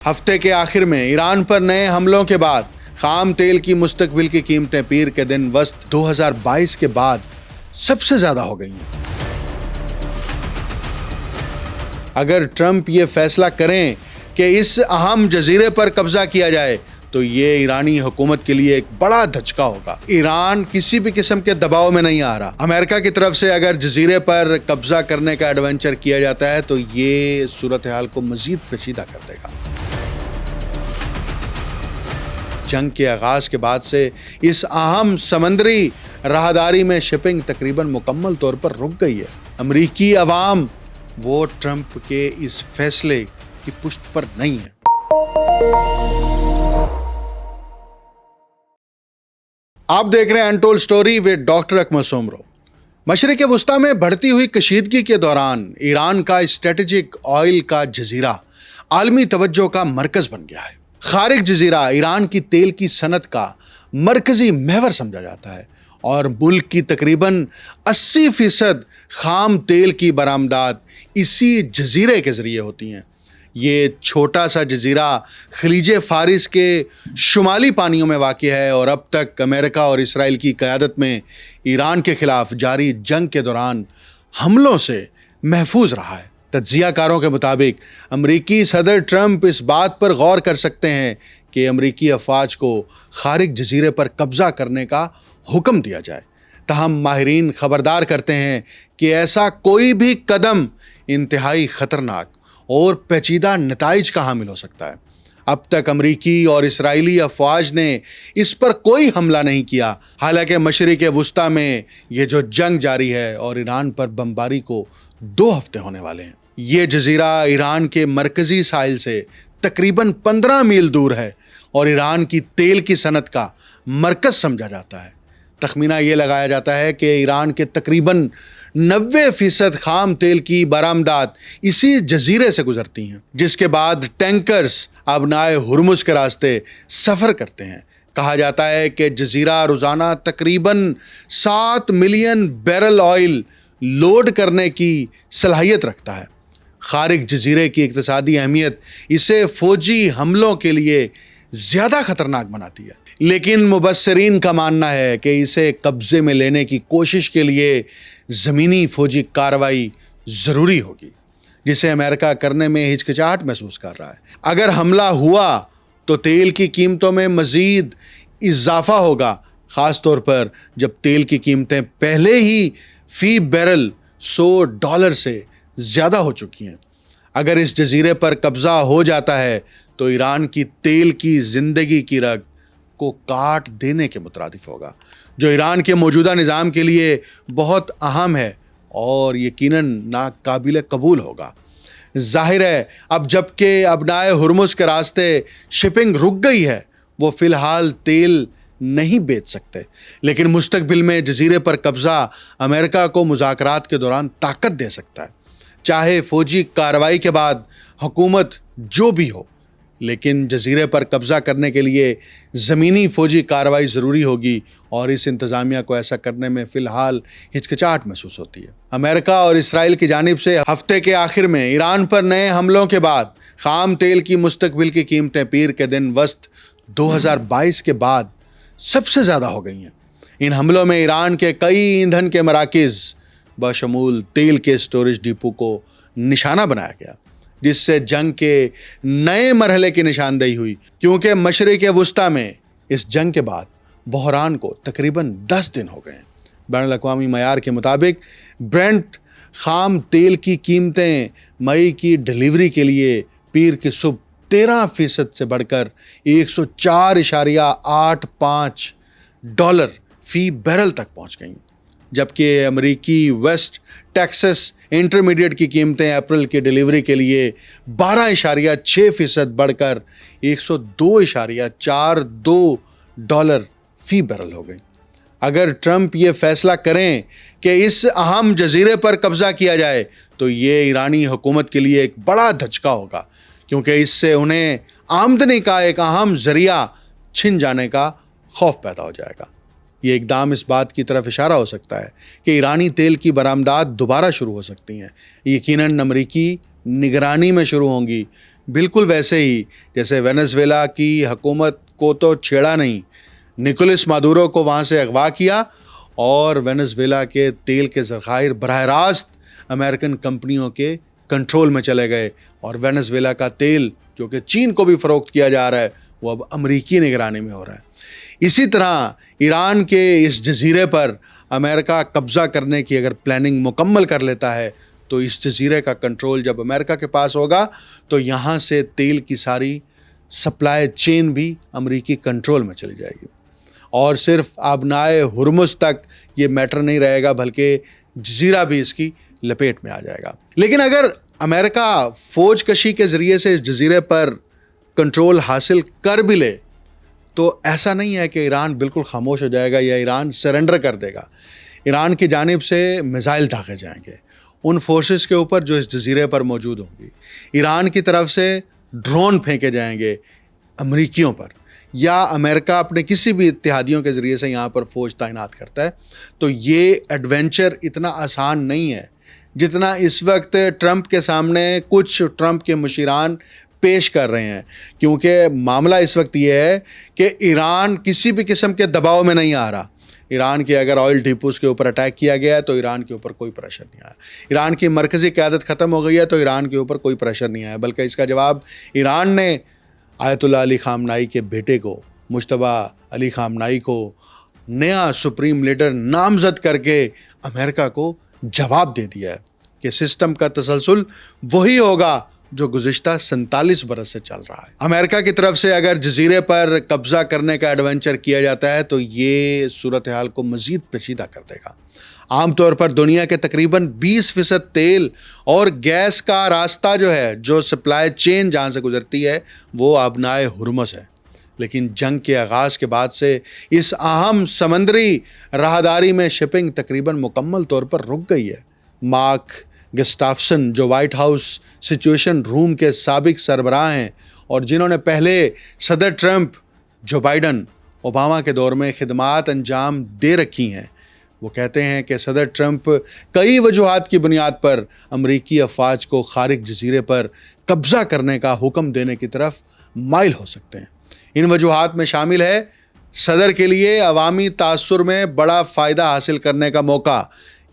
ہفتے کے آخر میں ایران پر نئے حملوں کے بعد خام تیل کی مستقبل کی قیمتیں پیر کے دن وسط 2022 کے بعد سب سے زیادہ ہو گئی ہیں۔ اگر ٹرمپ یہ فیصلہ کریں کہ اس اہم جزیرے پر قبضہ کیا جائے تو یہ ایرانی حکومت کے لیے ایک بڑا دھچکا ہوگا۔ ایران کسی بھی قسم کے دباؤ میں نہیں آ رہا۔ امریکہ کی طرف سے اگر جزیرے پر قبضہ کرنے کا ایڈونچر کیا جاتا ہے تو یہ صورتحال کو مزید پیچیدہ کر دے گا۔ جنگ کے آغاز کے بعد سے اس اہم سمندری راہداری میں شپنگ تقریباً مکمل طور پر رک گئی ہے۔ امریکی عوام وہ ٹرمپ کے اس فیصلے کی پشت پر نہیں ہے۔ آپ دیکھ رہے ہیں انٹول سٹوری ود ڈاکٹر اکمل سومرو۔ مشرق وسطیٰ میں بڑھتی ہوئی کشیدگی کے دوران ایران کا اسٹریٹجک آئل کا جزیرہ عالمی توجہ کا مرکز بن گیا ہے۔ خارق جزیرہ ایران کی تیل کی صنعت کا مرکزی محور سمجھا جاتا ہے اور ملک کی تقریباً 80% خام تیل کی برآمدات اسی جزیرے کے ذریعے ہوتی ہیں۔ یہ چھوٹا سا جزیرہ خلیج فارس کے شمالی پانیوں میں واقع ہے اور اب تک امریکہ اور اسرائیل کی قیادت میں ایران کے خلاف جاری جنگ کے دوران حملوں سے محفوظ رہا ہے۔ تجزیہ کاروں کے مطابق امریکی صدر ٹرمپ اس بات پر غور کر سکتے ہیں کہ امریکی افواج کو خارق جزیرے پر قبضہ کرنے کا حکم دیا جائے، تاہم ماہرین خبردار کرتے ہیں کہ ایسا کوئی بھی قدم انتہائی خطرناک اور پیچیدہ نتائج کا حامل ہو سکتا ہے۔ اب تک امریکی اور اسرائیلی افواج نے اس پر کوئی حملہ نہیں کیا، حالانکہ مشرق وسطیٰ میں یہ جو جنگ جاری ہے اور ایران پر بمباری کو 2 ہفتے ہونے والے ہیں۔ یہ جزیرہ ایران کے مرکزی ساحل سے تقریباً 15 میل دور ہے اور ایران کی تیل کی صنعت کا مرکز سمجھا جاتا ہے۔ تخمینہ یہ لگایا جاتا ہے کہ ایران کے تقریباً 90% خام تیل کی برآمدات اسی جزیرے سے گزرتی ہیں، جس کے بعد ٹینکرز ابنائے ہرمز کے راستے سفر کرتے ہیں۔ کہا جاتا ہے کہ جزیرہ روزانہ تقریباً 7 ملین بیرل آئل لوڈ کرنے کی صلاحیت رکھتا ہے۔ خارق جزیرے کی اقتصادی اہمیت اسے فوجی حملوں کے لیے زیادہ خطرناک بناتی ہے، لیکن مبصرین کا ماننا ہے کہ اسے قبضے میں لینے کی کوشش کے لیے زمینی فوجی کارروائی ضروری ہوگی، جسے امریکہ کرنے میں ہچکچاہٹ محسوس کر رہا ہے۔ اگر حملہ ہوا تو تیل کی قیمتوں میں مزید اضافہ ہوگا، خاص طور پر جب تیل کی قیمتیں پہلے ہی فی بیرل $100 سے زیادہ ہو چکی ہیں۔ اگر اس جزیرے پر قبضہ ہو جاتا ہے تو ایران کی تیل کی زندگی کی رگ کو کاٹ دینے کے مترادف ہوگا، جو ایران کے موجودہ نظام کے لیے بہت اہم ہے اور یقیناً ناقابل قبول ہوگا۔ ظاہر ہے اب جب کہ ابنائے ہرمز کے راستے شپنگ رک گئی ہے، وہ فی الحال تیل نہیں بیچ سکتے، لیکن مستقبل میں جزیرے پر قبضہ امریکہ کو مذاکرات کے دوران طاقت دے سکتا ہے، چاہے فوجی کارروائی کے بعد حکومت جو بھی ہو۔ لیکن جزیرے پر قبضہ کرنے کے لیے زمینی فوجی کارروائی ضروری ہوگی اور اس انتظامیہ کو ایسا کرنے میں فی الحال ہچکچاہٹ محسوس ہوتی ہے۔ امریکہ اور اسرائیل کی جانب سے ہفتے کے آخر میں ایران پر نئے حملوں کے بعد خام تیل کی مستقبل کی قیمتیں پیر کے دن وسط 2022 کے بعد سب سے زیادہ ہو گئی ہیں۔ ان حملوں میں ایران کے کئی ایندھن کے مراکز بشمول تیل کے سٹوریج ڈپو کو نشانہ بنایا گیا، جس سے جنگ کے نئے مرحلے کی نشاندہی ہوئی، کیونکہ مشرق وسطیٰ میں اس جنگ کے بعد بحران کو تقریباً 10 دن ہو گئے ہیں۔ بین الاقوامی معیار کے مطابق برنٹ خام تیل کی قیمتیں مئی کی ڈلیوری کے لیے پیر کی صبح 13% سے بڑھ کر $104.85 فی بیرل تک پہنچ گئیں، جبکہ امریکی ویسٹ ٹیکسس انٹرمیڈیٹ کی قیمتیں اپریل کی ڈلیوری کے لیے 12.6% بڑھ کر $102.42 فی بیرل ہو گئیں۔ اگر ٹرمپ یہ فیصلہ کریں کہ اس اہم جزیرے پر قبضہ کیا جائے تو یہ ایرانی حکومت کے لیے ایک بڑا دھچکا ہوگا، کیونکہ اس سے انہیں آمدنی کا ایک اہم ذریعہ چھن جانے کا خوف پیدا ہو جائے گا۔ یہ اقدام اس بات کی طرف اشارہ ہو سکتا ہے کہ ایرانی تیل کی برآمدات دوبارہ شروع ہو سکتی ہیں، یقیناً امریکی نگرانی میں شروع ہوں گی، بالکل ویسے ہی جیسے وینزویلا کی حکومت کو تو چھیڑا نہیں، نکولس مادورو کو وہاں سے اغوا کیا اور وینزویلا کے تیل کے ذخائر براہ راست امریکن کمپنیوں کے کنٹرول میں چلے گئے، اور وینزویلا کا تیل جو کہ چین کو بھی فروخت کیا جا رہا ہے وہ اب امریکی نگرانی میں ہو رہا ہے۔ اسی طرح ایران کے اس جزیرے پر امریکہ قبضہ کرنے کی اگر پلاننگ مکمل کر لیتا ہے تو اس جزیرے کا کنٹرول جب امریکہ کے پاس ہوگا تو یہاں سے تیل کی ساری سپلائی چین بھی امریکی کنٹرول میں چلی جائے گی، اور صرف آبنائے ہرمز تک یہ میٹر نہیں رہے گا بلکہ جزیرہ بھی اس کی لپیٹ میں آ جائے گا۔ لیکن اگر امریکہ فوج کشی کے ذریعے سے اس جزیرے پر کنٹرول حاصل کر بھی لے تو ایسا نہیں ہے کہ ایران بالکل خاموش ہو جائے گا یا ایران سرنڈر کر دے گا۔ ایران کی جانب سے میزائل داغے جائیں گے ان فورسز کے اوپر جو اس جزیرے پر موجود ہوں گی، ایران کی طرف سے ڈرون پھینکے جائیں گے امریکیوں پر، یا امریکہ اپنے کسی بھی اتحادیوں کے ذریعے سے یہاں پر فوج تعینات کرتا ہے، تو یہ ایڈونچر اتنا آسان نہیں ہے جتنا اس وقت ٹرمپ کے سامنے کچھ ٹرمپ کے مشیران پیش کر رہے ہیں، کیونکہ معاملہ اس وقت یہ ہے کہ ایران کسی بھی قسم کے دباؤ میں نہیں آ رہا۔ ایران کے اگر آئل ڈیپوز کے اوپر اٹیک کیا گیا ہے تو ایران کے اوپر کوئی پریشر نہیں آیا، ایران کی مرکزی قیادت ختم ہو گئی ہے تو ایران کے اوپر کوئی پریشر نہیں آیا، بلکہ اس کا جواب ایران نے آیت اللہ علی خامنائی کے بیٹے کو، مجتبیٰ علی خامنائی کو نیا سپریم لیڈر نامزد کر کے امریکہ کو جواب دے دیا ہے کہ سسٹم کا تسلسل وہی ہوگا جو گزشتہ 47 برس سے چل رہا ہے۔ امریکہ کی طرف سے اگر جزیرے پر قبضہ کرنے کا ایڈونچر کیا جاتا ہے تو یہ صورتحال کو مزید پیچیدہ کر دے گا۔ عام طور پر دنیا کے تقریباً 20% تیل اور گیس کا راستہ جو ہے، جو سپلائی چین جہاں سے گزرتی ہے، وہ آبنائے ہرمز ہے، لیکن جنگ کے آغاز کے بعد سے اس اہم سمندری راہداری میں شپنگ تقریباً مکمل طور پر رک گئی ہے۔ مارک گسٹافسن جو وائٹ ہاؤس سچویشن روم کے سابق سربراہ ہیں اور جنہوں نے پہلے صدر ٹرمپ، جو بائیڈن، اوباما کے دور میں خدمات انجام دے رکھی ہیں، وہ کہتے ہیں کہ صدر ٹرمپ کئی وجوہات کی بنیاد پر امریکی افواج کو خارج جزیرے پر قبضہ کرنے کا حکم دینے کی طرف مائل ہو سکتے ہیں۔ ان وجوہات میں شامل ہے صدر کے لیے عوامی تاثر میں بڑا فائدہ حاصل کرنے کا موقع،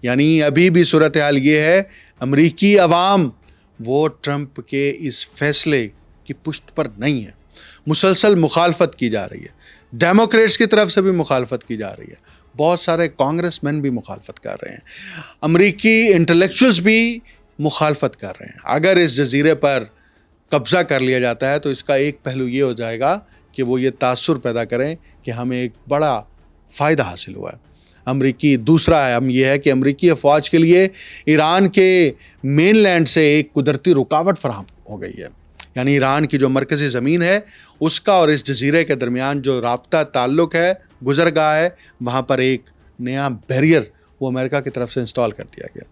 یعنی ابھی بھی صورتحال یہ ہے امریکی عوام وہ ٹرمپ کے اس فیصلے کی پشت پر نہیں ہے، مسلسل مخالفت کی جا رہی ہے، ڈیموکریٹس کی طرف سے بھی مخالفت کی جا رہی ہے، بہت سارے کانگریس مین بھی مخالفت کر رہے ہیں، امریکی انٹلیکچوئلز بھی مخالفت کر رہے ہیں۔ اگر اس جزیرے پر قبضہ کر لیا جاتا ہے تو اس کا ایک پہلو یہ ہو جائے گا کہ وہ یہ تاثر پیدا کریں کہ ہمیں ایک بڑا فائدہ حاصل ہوا ہے امریکی۔ دوسرا اہم یہ ہے کہ امریکی افواج کے لیے ایران کے مین لینڈ سے ایک قدرتی رکاوٹ فراہم ہو گئی ہے، یعنی ایران کی جو مرکزی زمین ہے اس کا اور اس جزیرے کے درمیان جو رابطہ تعلق ہے، گزرگاہ ہے، وہاں پر ایک نیا بیریئر وہ امریکہ کی طرف سے انسٹال کر دیا گیا۔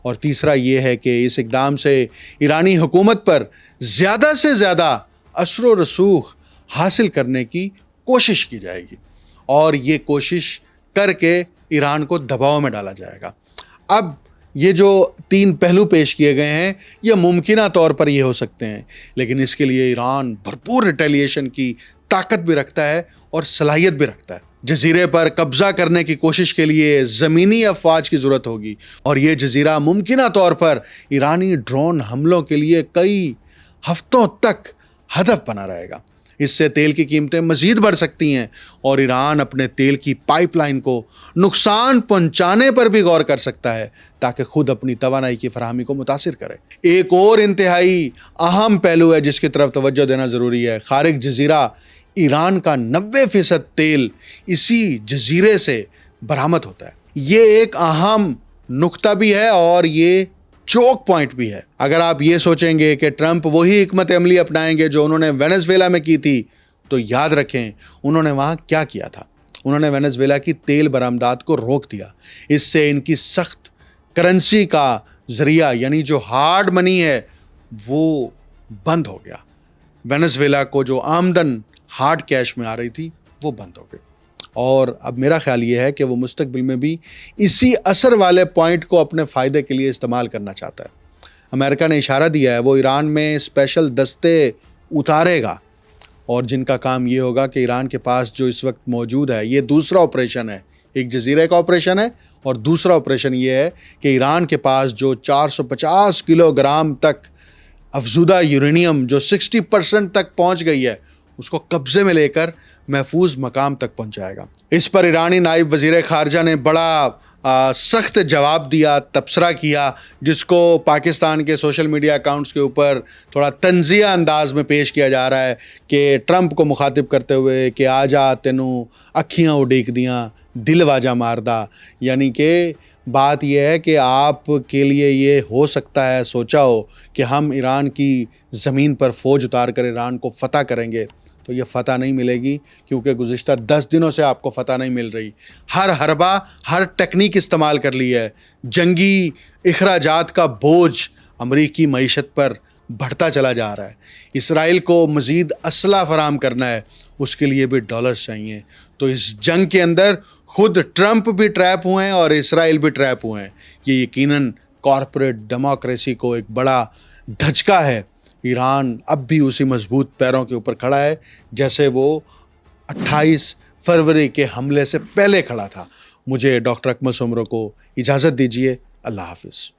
اور تیسرا یہ ہے کہ اس اقدام سے ایرانی حکومت پر زیادہ سے زیادہ اثر و رسوخ حاصل کرنے کی کوشش کی جائے گی، اور یہ کوشش کر کے ایران کو دباؤ میں ڈالا جائے گا۔ اب یہ جو 3 پہلو پیش کیے گئے ہیں یہ ممکنہ طور پر یہ ہو سکتے ہیں، لیکن اس کے لیے ایران بھرپور ریٹیلیشن کی طاقت بھی رکھتا ہے اور صلاحیت بھی رکھتا ہے۔ جزیرے پر قبضہ کرنے کی کوشش کے لیے زمینی افواج کی ضرورت ہوگی، اور یہ جزیرہ ممکنہ طور پر ایرانی ڈرون حملوں کے لیے کئی ہفتوں تک ہدف بنا رہے گا۔ اس سے تیل کی قیمتیں مزید بڑھ سکتی ہیں اور ایران اپنے تیل کی پائپ لائن کو نقصان پہنچانے پر بھی غور کر سکتا ہے تاکہ خود اپنی توانائی کی فراہمی کو متاثر کرے۔ ایک اور انتہائی اہم پہلو ہے جس کی طرف توجہ دینا ضروری ہے۔ خارج جزیرہ ایران کا 90% تیل اسی جزیرے سے برآمد ہوتا ہے۔ یہ ایک اہم نقطہ بھی ہے اور یہ چوک پوائنٹ بھی ہے۔ اگر آپ یہ سوچیں گے کہ ٹرمپ وہی حکمت عملی اپنائیں گے جو انہوں نے وینزویلا میں کی تھی، تو یاد رکھیں انہوں نے وہاں کیا کیا تھا۔ انہوں نے وینزویلا کی تیل برآمدات کو روک دیا، اس سے ان کی سخت کرنسی کا ذریعہ یعنی جو ہارڈ منی ہے وہ بند ہو گیا۔ وینزویلا کو جو آمدن ہارڈ کیش میں آ رہی تھی وہ بند ہو گئی، اور اب میرا خیال یہ ہے کہ وہ مستقبل میں بھی اسی اثر والے پوائنٹ کو اپنے فائدے کے لیے استعمال کرنا چاہتا ہے۔ امریکہ نے اشارہ دیا ہے وہ ایران میں اسپیشل دستے اتارے گا، اور جن کا کام یہ ہوگا کہ ایران کے پاس جو اس وقت موجود ہے، یہ دوسرا آپریشن ہے، ایک جزیرے کا آپریشن ہے، اور دوسرا آپریشن یہ ہے کہ ایران کے پاس جو 450 کلو گرام تک افزودہ یورینیم جو 60% تک پہنچ گئی ہے، اس کو قبضے میں لے کر محفوظ مقام تک پہنچائے گا۔ اس پر ایرانی نائب وزیر خارجہ نے بڑا سخت جواب دیا، تبصرہ کیا، جس کو پاکستان کے سوشل میڈیا اکاؤنٹس کے اوپر تھوڑا طنزیہ انداز میں پیش کیا جا رہا ہے کہ ٹرمپ کو مخاطب کرتے ہوئے کہ آجا تینوں اکھیاں اڈیک دیاں دل واجا ماردہ، یعنی کہ بات یہ ہے کہ آپ کے لیے یہ ہو سکتا ہے سوچا ہو کہ ہم ایران کی زمین پر فوج اتار کر ایران کو فتح کریں گے، تو یہ فتح نہیں ملے گی، کیونکہ گزشتہ 10 دنوں سے آپ کو فتح نہیں مل رہی۔ ہر حربہ، ہر ٹیکنیک استعمال کر لی ہے، جنگی اخراجات کا بوجھ امریکی معیشت پر بڑھتا چلا جا رہا ہے۔ اسرائیل کو مزید اسلحہ فراہم کرنا ہے، اس کے لیے بھی ڈالرز چاہیے۔ تو اس جنگ کے اندر خود ٹرمپ بھی ٹریپ ہوئے ہیں اور اسرائیل بھی ٹریپ ہوئے ہیں۔ یہ یقیناً کارپوریٹ ڈیموکریسی کو ایک بڑا دھچکا ہے۔ ایران اب بھی اسی مضبوط پیروں کے اوپر کھڑا ہے جیسے وہ 28 فروری کے حملے سے پہلے کھڑا تھا۔ مجھے ڈاکٹر اکمل سومرو کو اجازت دیجیے۔ اللہ حافظ۔